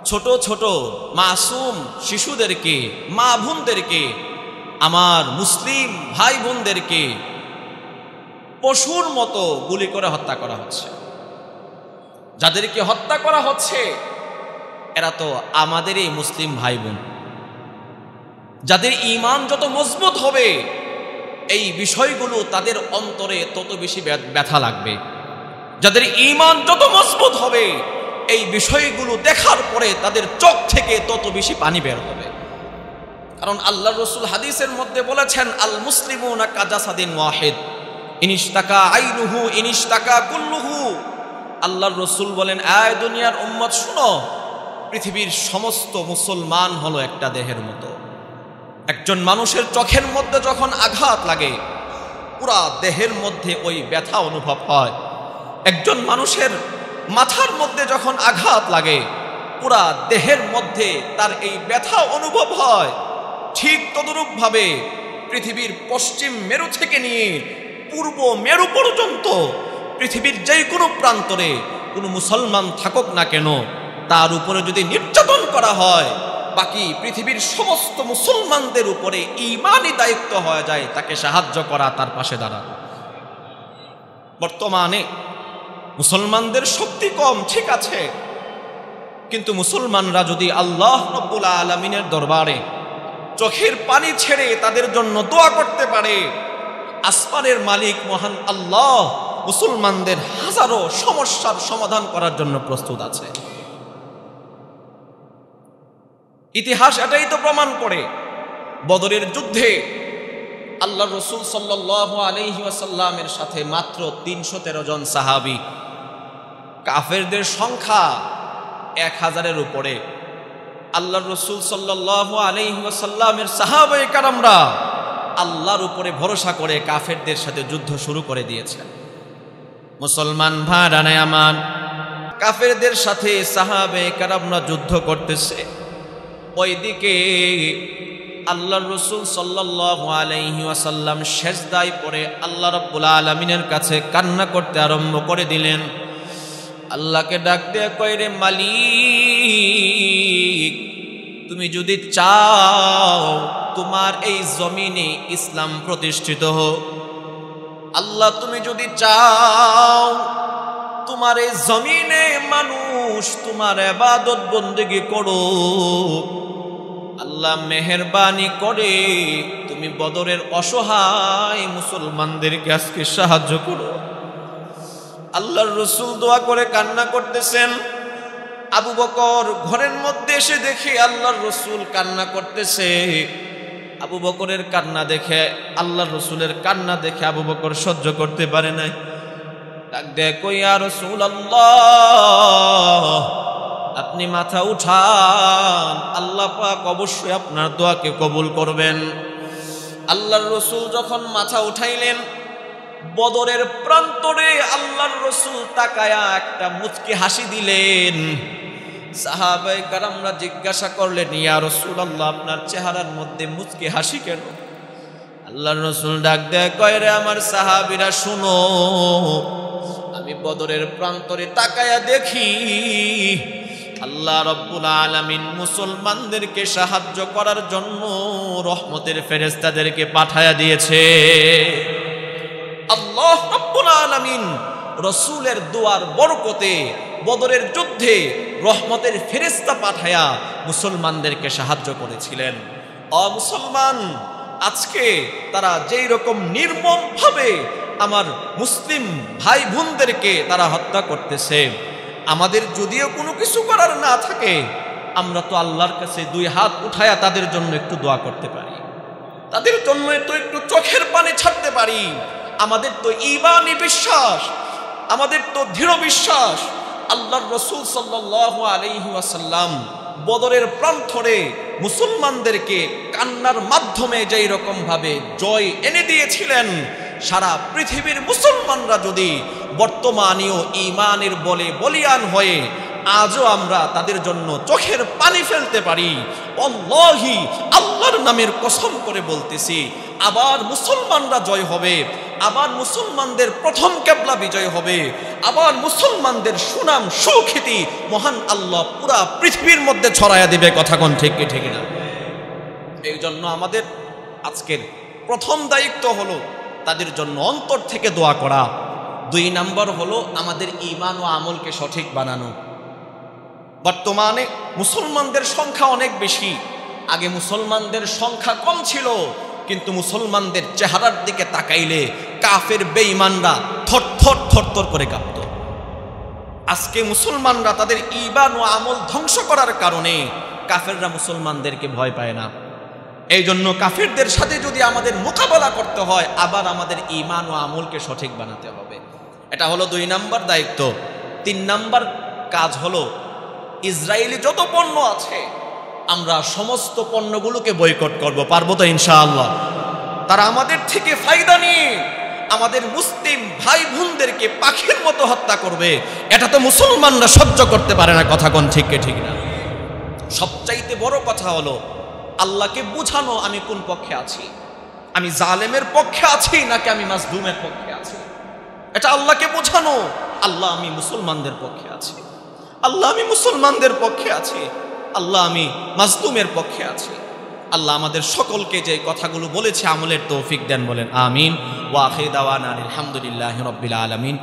ছোট ছোট মাসুম শিশুদেরকে, মা বোনদেরকে, আমার মুসলিম ভাই বোনদেরকে পশুর মতো গুলি করে হত্যা করা হচ্ছে। যাদেরকে হত্যা করা হচ্ছে এরা তো আমাদেরই মুসলিম ভাই বোন। যাদের ঈমান যত মজবুত হবে এই বিষয়গুলো তাদের অন্তরে তত বেশি ব্যথা লাগবে। যাদের ঈমান যত মজবুত হবে এই বিষয়গুলো দেখার পরে তাদের চোখ থেকে তত বেশি পানি বের হবে। কারণ আল্লাহর রাসূল হাদিসের মধ্যে বলেছেন, আল মুসলিমুনা কাজাসাদিন ওয়াহিদ ইনিশতাকা আইনুহু ইনিশতাকা কুল্লুহু। আল্লাহর রাসূল বলেন, আয় দুনিয়ার উম্মত শুনো, পৃথিবীর সমস্ত মুসলমান হলো একটা দেহের মতো। একজন মানুষের চোখের মধ্যে যখন আঘাত লাগে পুরা দেহের মধ্যে ওই ব্যথা অনুভব হয়। একজন মানুষের মাথার মধ্যে যখন আঘাত লাগে পুরা দেহের মধ্যে তার এই ব্যথা অনুভব হয়। ঠিক তদরূপভাবে পৃথিবীর পশ্চিম মেরু থেকে নিয়ে পূর্ব মেরু পর্যন্ত পৃথিবীর যে কোনো প্রান্তরে কোনো মুসলমান থাকুক না কেন, তার উপরে যদি নির্যাতন করা হয় বাকি পৃথিবীর সমস্ত মুসলমানদের উপরে ঈমানি দায়িত্ব হয়ে যায় তাকে সাহায্য করা, তার পাশে দাঁড়ানো। বর্তমানে মুসলমানদের শক্তি কম, ঠিক আছে, কিন্তু মুসলমানরা যদি আল্লাহ রাব্বুল আলামিনের দরবারে চোখের পানি ছেড়ে তাদের জন্য দোয়া করতে পারে, আসমানের মালিক মহান আল্লাহ মুসলমানদের হাজারো সমস্যার সমাধান করার জন্য প্রস্তুত আছে। ইতিহাস এটাই তো প্রমাণ করে। বদরের যুদ্ধে আল্লাহর রাসূল সাল্লাল্লাহু আলাইহি ওয়াসাল্লামের সাথে মাত্র 313 জন সাহাবী, কাফেরদের সংখ্যা 1000-এর উপরে। আল্লাহর রাসূল সাল্লাল্লাহু আলাইহি ওয়াসাল্লামের সাহাবায়ে কেরামরা আল্লাহর উপরে ভরসা করে কাফেরদের সাথে যুদ্ধ শুরু করে দিয়েছেন। মুসলমান ভাইরা আমার, কাফেরদের সাথে সাহাবে কেরামরা যুদ্ধ করতেছে, ওইদিকে আল্লাহর রাসূল সাল্লাল্লাহু আলাইহি ওয়াসাল্লাম সিজদায় পড়ে আল্লাহ রাব্বুল আলামিনের কাছে কান্না করতে আরম্ভ করে দিলেন। আল্লাহকে ডাক দিয়ে কয়, রে মালিক, তুমি যদি চাও তোমার এই জমিনে ইসলাম প্রতিষ্ঠিত হোক, আল্লাহ তুমি যদি চাও তোমার এই জমিনে মানুষ তোমার ইবাদত বন্দেগী করো, আল্লাহ মেহেরবানি করে তুমি বদরের অসহায় মুসলমানদেরকে আজকে সাহায্য করো। আল্লাহর রাসূল দোয়া করে কান্না করতেছেন। আবু বকর ঘরের মধ্যে এসে দেখে আল্লাহর রাসূল কান্না করতেছে। আবু বকরের কান্না দেখে, আল্লাহর রাসূলের কান্না দেখে আবু বকর সহ্য করতে পারে নাই। ডাক দেয়, কই ইয়া রাসূলুল্লাহ, আপনি মাথা উঠান, আল্লাহ পাক অবশ্যই আপনার দোয়াকে কবুল করবেন। আল্লাহর রাসূল যখন মাথা উঠাইলেন, বদরের প্রান্তরে আল্লাহর রাসূল তাকায়া একটা মুচকি হাসি দিলেন। সাহাবায়ে কেরামরা জিজ্ঞাসা করলেন, ইয়া রাসূলুল্লাহ, আপনার চেহারার মধ্যে মুচকি হাসি কেন? আল্লাহর রাসূল ডাক দেয়, কয়, রে আমার সাহাবীরা শুনো, আমি বদরের প্রান্তরে তাকায়া দেখি আল্লাহ রাব্বুল আলামিন মুসলমানদেরকে সাহায্য করার জন্য রহমতের ফেরেশতাদেরকে পাঠায়া দিয়েছে। আল্লাহ রাব্বুল আলামিন রাসূলের দোয়ার বরকতে বদরের যুদ্ধে রহমতের ফেরেশতা পাঠায়া মুসলমানদেরকে সাহায্য করেছিলেন। মুসলমান, আজকে তারা যেই রকম নির্মমভাবে আমার মুসলিম ভাই বোনদেরকে তারা হত্যা করতেছে, আমাদের যদিও কোনো কিছু করার না থাকে, আমরা তো আল্লাহর কাছে দুই হাত উঠায়া তাদের জন্য একটু দোয়া করতে পারি, তাদের জন্য তো একটু চোখের পানি ছাড়তে পারি। আমাদের তো ঈমানি বিশ্বাস, আমাদের তো দৃঢ় বিশ্বাস, আল্লাহর রাসূল সাল্লাল্লাহু আলাইহি ওয়াসাল্লাম বদরের প্রান্তরে মুসলমানদেরকে কান্নার মাধ্যমে যেই রকম ভাবে জয় এনে দিয়েছিলেন, সারা পৃথিবীর মুসলমানরা যদি বর্তমানেও ঈমানের বলে বলিয়ান হয়ে আজও আমরা তাদের জন্য চোখের পানি ফেলতে পারি, আল্লাহি, আল্লাহর নামের কসম করে বলতেছি, আবার মুসলমানরা জয় হবে, আবার মুসলমানদের প্রথম কিবলা বিজয় হবে, আবার মুসলমানদের সুনাম সুখ্যাতি মহান আল্লাহ পুরা পৃথিবীর মধ্যে ছড়ায়া দিবে। কথা কোন ঠিক কি ঠিক না? এই জন্য আমাদের আজকের প্রথম দায়িত্ব হলো তাদের জন্য অন্তর থেকে দোয়া করা। 2 নাম্বার হলো আমাদের ঈমান ও আমলকে সঠিক বানানো। বর্তমানে মুসলমানদের সংখ্যা অনেক বেশি, আগে মুসলমানদের সংখ্যা কম ছিল, কিন্তু মুসলমানদের চেহারার দিকে তাকাইলে কাফের বেঈমানরা থরথর থরথর করে কাঁপত। আজকে মুসলমানরা তাদের ঈমান ও আমল ধ্বংস করার কারণে কাফেররা মুসলমানদেরকে ভয় পায় না। এই জন্য কাফেরদের সাথে যদি আমাদের মোকাবেলা করতে হয়, আবার আমাদের ঈমান ও আমলকে সঠিক বানাতে হবে। এটা হলো 2 নাম্বার দায়িত্ব। 3 নাম্বার কাজ হলো ইসরায়েলি যত পণ্য আছে আমরা সমস্ত পণ্যগুলোকে বয়কট করব। পারবো তো ইনশাআল্লাহ? তারা আমাদের থেকে ফায়দা নিয়ে আমাদের মুসলিম ভাই বোনদেরকে পাখির মতো হত্যা করবে, এটা তো মুসলমানরা সহ্য করতে পারে না। কথা কোন ঠিক ঠিক না? সবচাইতে বড় কথা হলো আল্লাহকে বুঝানো আমি কোন পক্ষে আছি, আমি জালেমের পক্ষে আছি নাকি আমি মাজলুমের পক্ষে আছি, এটা আল্লাহকে বোঝানো। আল্লাহ, আমি মুসলমানদের পক্ষে আছি, আল্লাহ আমি মুসলমানদের পক্ষে আছি, আল্লাহ আমি মাজলুমের পক্ষে আছি। আল্লাহ আমাদের সকলকে যে কথাগুলো বলেছে আমলের তৌফিক দেন, বলেন আমিন। ওয়া আখিরু দাওয়ানা আলহামদুলিল্লাহি রাব্বিল আলামিন।